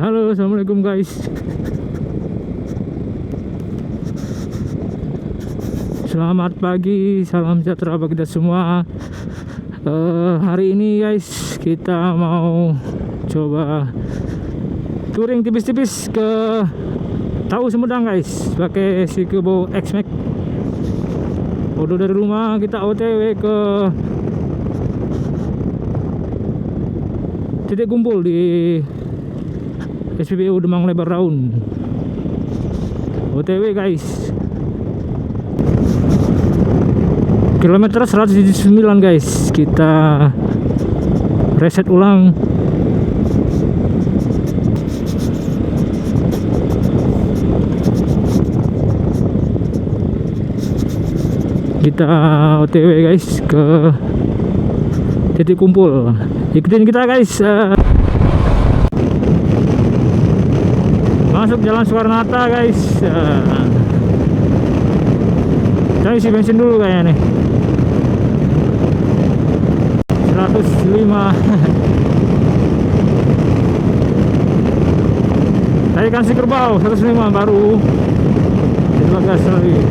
Halo, assalamualaikum guys. Selamat pagi, salam sejahtera bagi kita semua. Hari ini guys, kita mau coba touring tipis-tipis ke Tahu Sumedang guys, pakai si Kebo X-Max. Udah dari rumah kita OTW ke titik kumpul di SPBU Demang Lebar Daun. OTW guys. Kilometer 179 guys. Kita reset ulang. Kita OTW guys ke titik kumpul. Ikutin kita guys. Masuk Jalan Soekarno-Hatta guys. Kita isi bensin dulu kayaknya nih. 105. Tarikan si kerbau 105 baru. Kita gas lagi.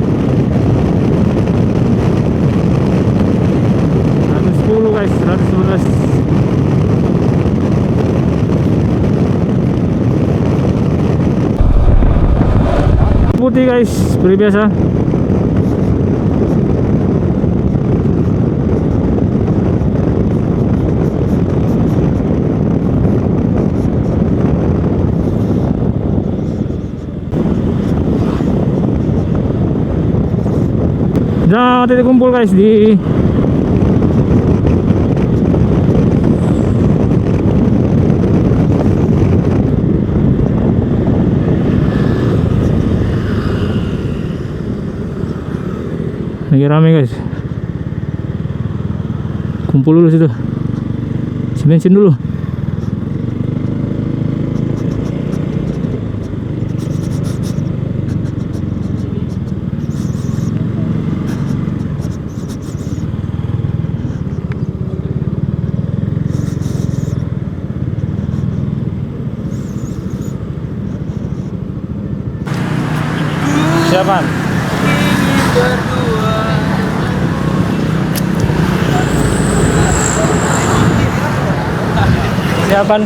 110 guys, 111. Putih guys, seperti biasa. Nah, titik kumpul guys di lagi rame guys. Kumpul dulu situ. Isi bensin dulu. Siapaan? Siapaan?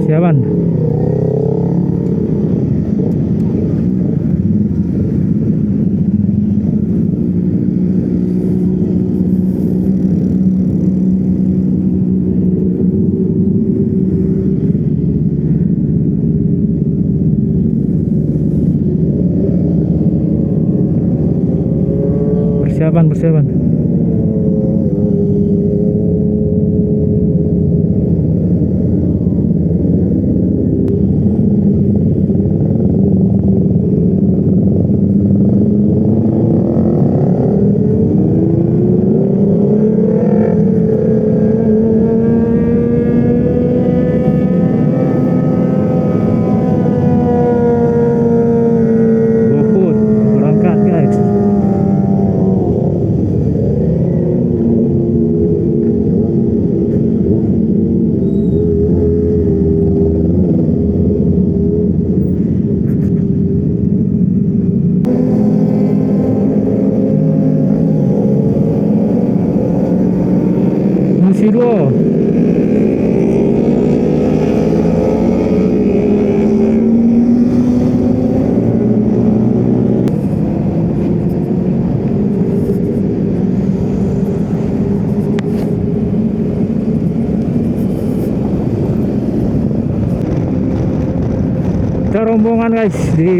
Siapaan? Persiapan. GoFood berangkat guys. Siro. Kita rombongan guys di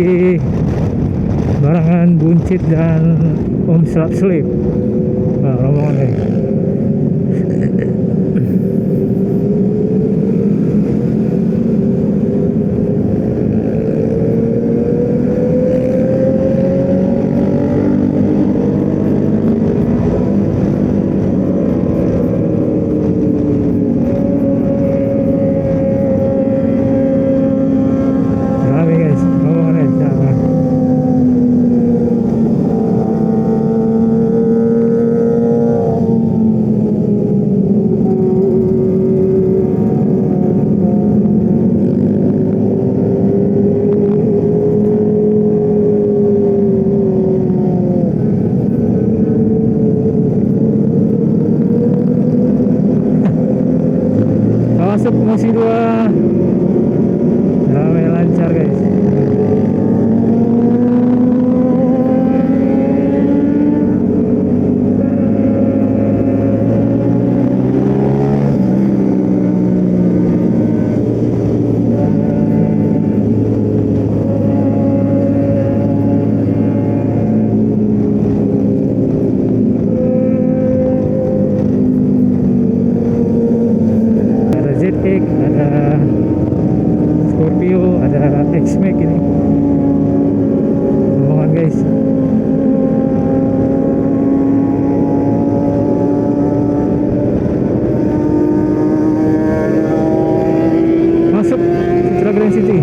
Barangan Buncit dan Om Slap Slip. Nah, rombongan guys. Musi 2 ramai lancar guys. Ada ZX, ada Scorpio, ada X-Max ini. Rombongan guys. Masuk Citra Grand City.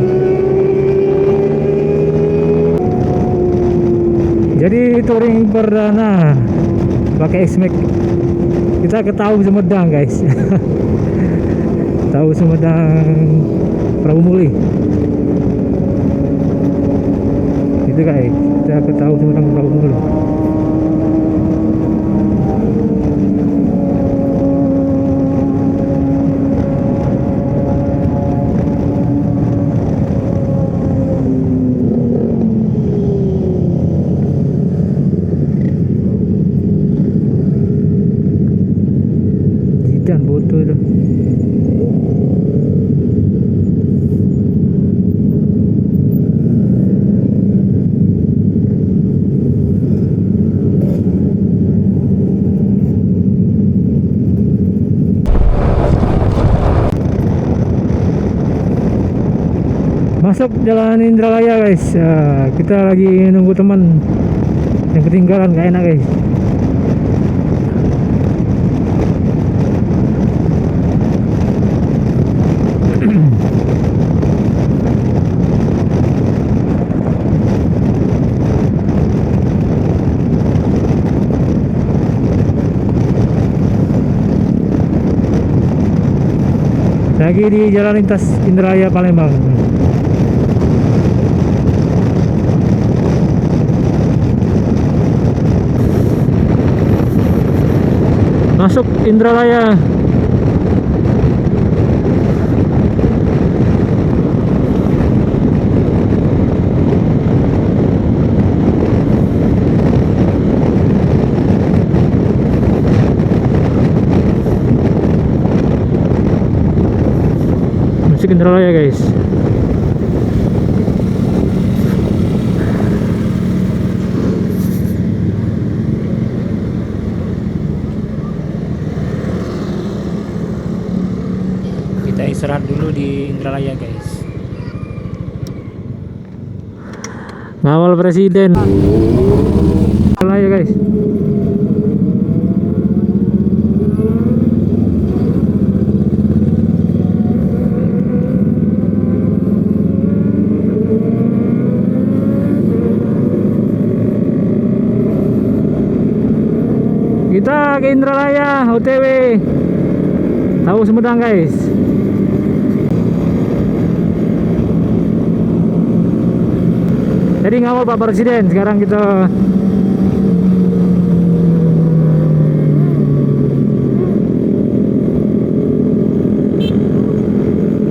Jadi touring perdana pakai X-Max. Kita ke Tahu Sumedang guys. Tahu Sumedang Prabu Muli. Itu guys, kita ke Tahu Sumedang Prabu Muli. Jidan botol itu. Masuk jalan Indralaya guys. Kita lagi nunggu teman yang ketinggalan, gak enak guys. Lagi di jalan lintas Indralaya Palembang. Masuk Indralaya. Masuk Indralaya guys. Kita istirahat dulu di Indralaya guys. Ngawal presiden Indralaya guys. Kita ke Indralaya OTW Tahu Sumedang guys. Jadi ngawal Pak Presiden. Sekarang kita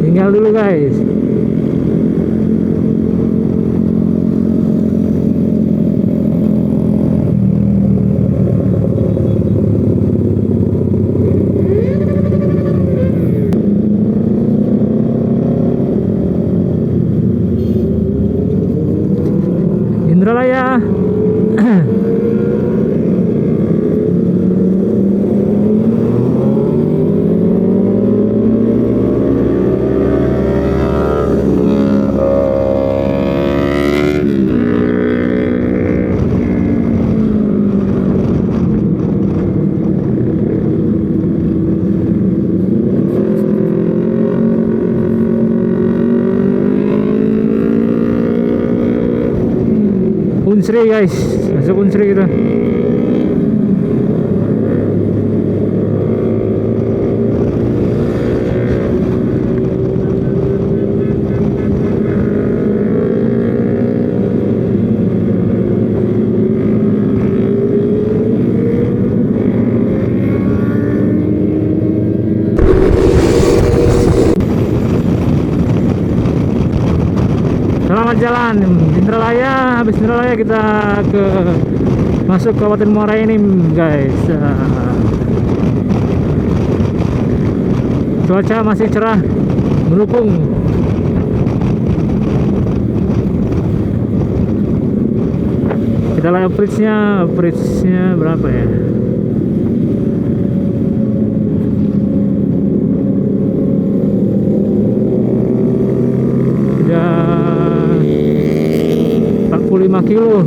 tinggal dulu guys. Indralaya. Unsri guys, masuk Unsri kita. jalan Indralaya. Habis Indralaya kita ke masuk Kabupaten Muara Enim guys. Cuaca masih cerah mendukung. Kita lihat average-nya berapa ya? Sudah 45 kilo.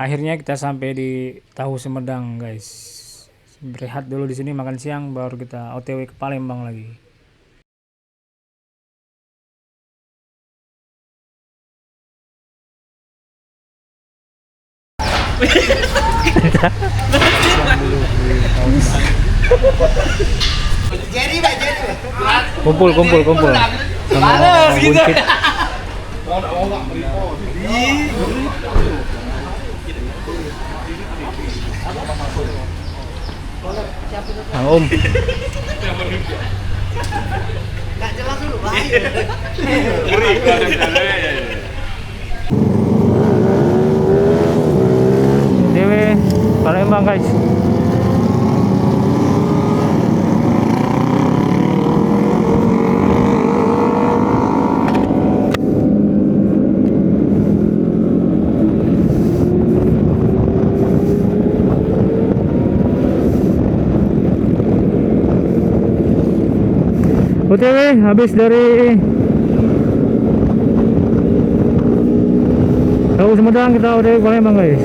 Akhirnya kita sampai di Tahu Sumedang, guys. Berehat dulu di sini, makan siang, baru kita OTW ke Palembang lagi. Kumpul. Sama Buncit. Kang Om. Dewe Palembang guys. OTW habis dari Tahu Sumedang, kita OTW Palembang guys.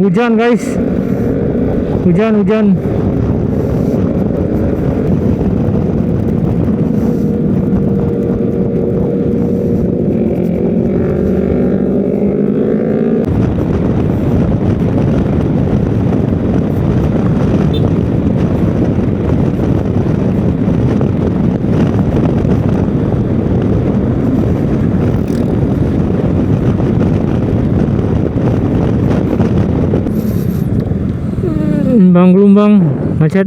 Hujan guys, hujan. Gelombang macet.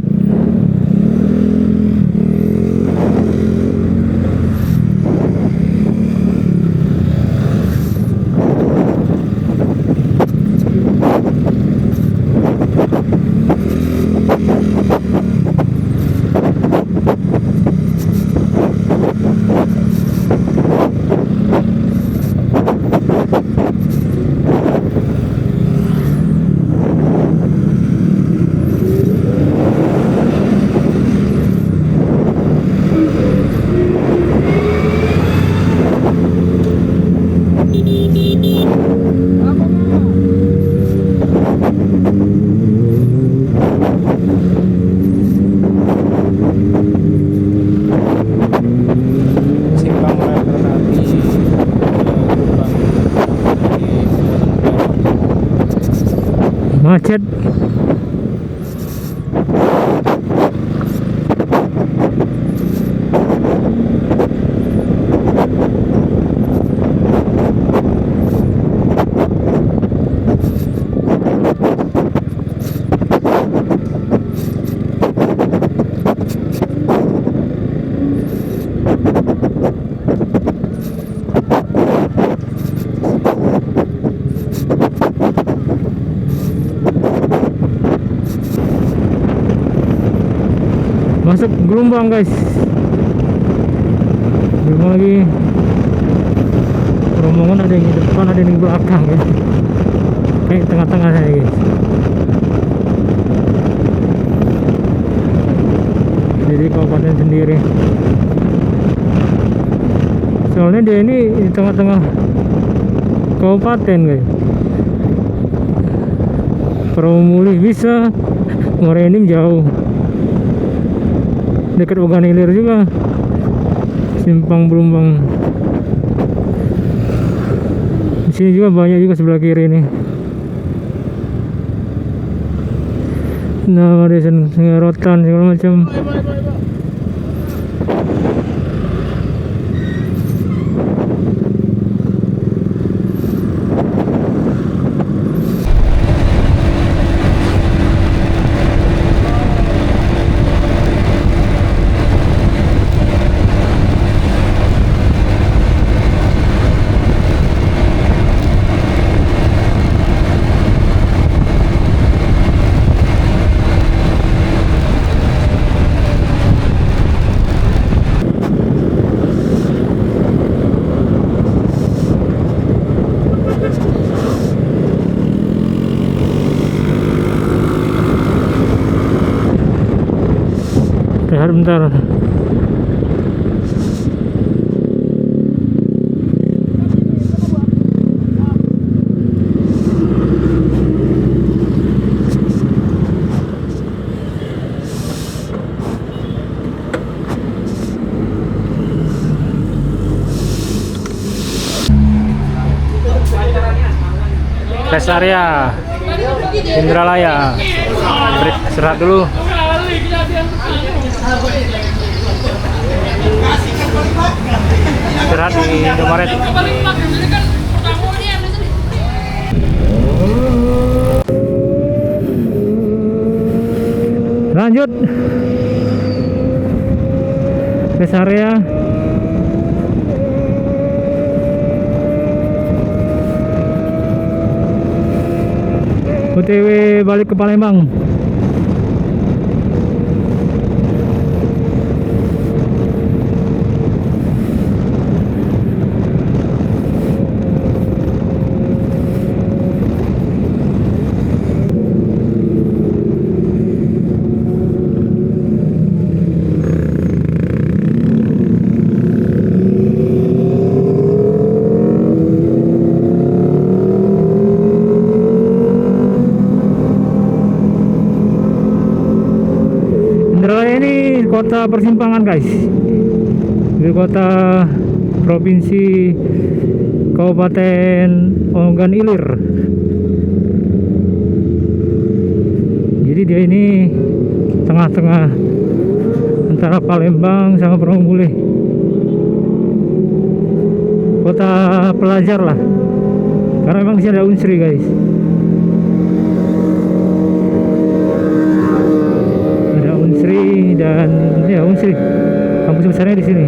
Macet. Masuk gelombang guys, gelombang lagi. Rombongan ada yang di depan, ada yang di belakang ya, kayak tengah-tengah saya guys. Jadi kabupaten sendiri, soalnya dia ini di tengah-tengah kabupaten guys. Promuli bisa, Morenim jauh, dekat Oganilir juga, Simpang Belumbang. Di sini juga banyak juga sebelah kiri nih. Nah, ada rotan segala macam. Bentar. Rest area Indralaya. Istirahat dulu. istirahat di Indomaret. Lanjut rest area. OTW balik ke Palembang. Indralaya ini kota persimpangan guys, di kota provinsi Kabupaten Ogan Ilir. Jadi dia ini tengah-tengah antara Palembang sama Peronggule, kota pelajar lah, karena memang di sini ada Unsri guys. Dan ya Unsri, kampus besarnya di sini.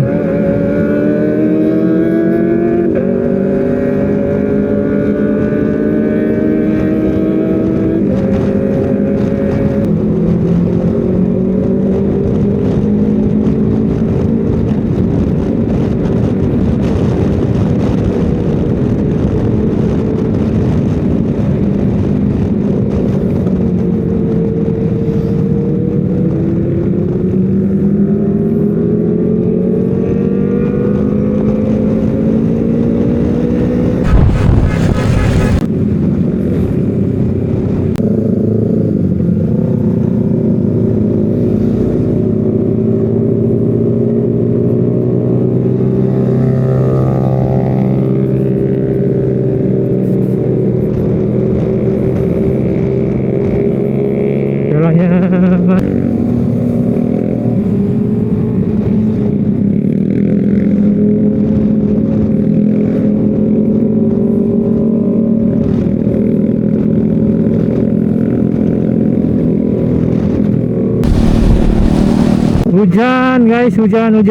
Hujan guys, hujan.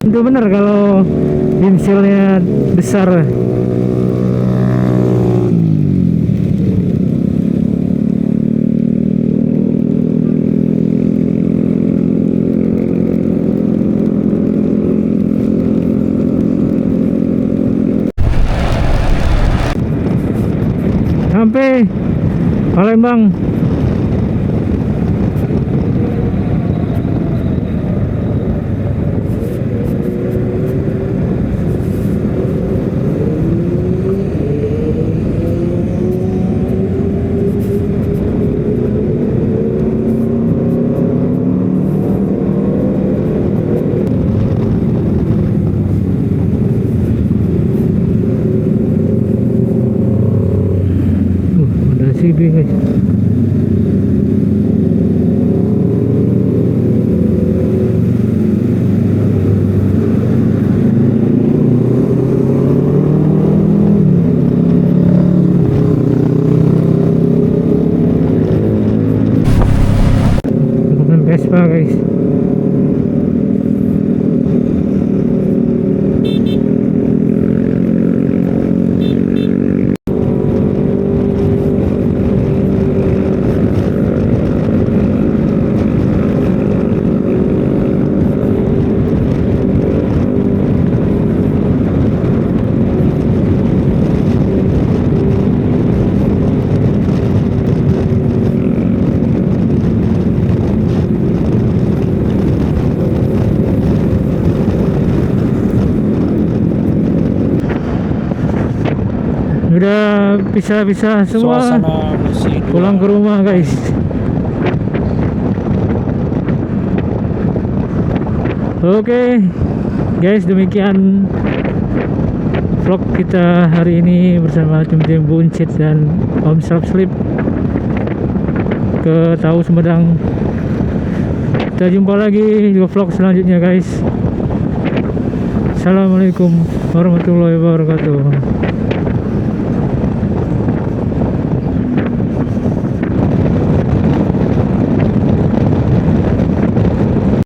Itu bener kalau dimsilnya besar. Sampai Palembang. CB guys. Vespa guys. kita pisah-pisah semua, Suasana bersih pulang ke rumah guys. Oke guys, demikian vlog kita hari ini bersama tim-tim Buncit dan Om Slip ke Tahu Sumedang. Kita jumpa lagi di vlog selanjutnya guys. Assalamualaikum warahmatullahi wabarakatuh.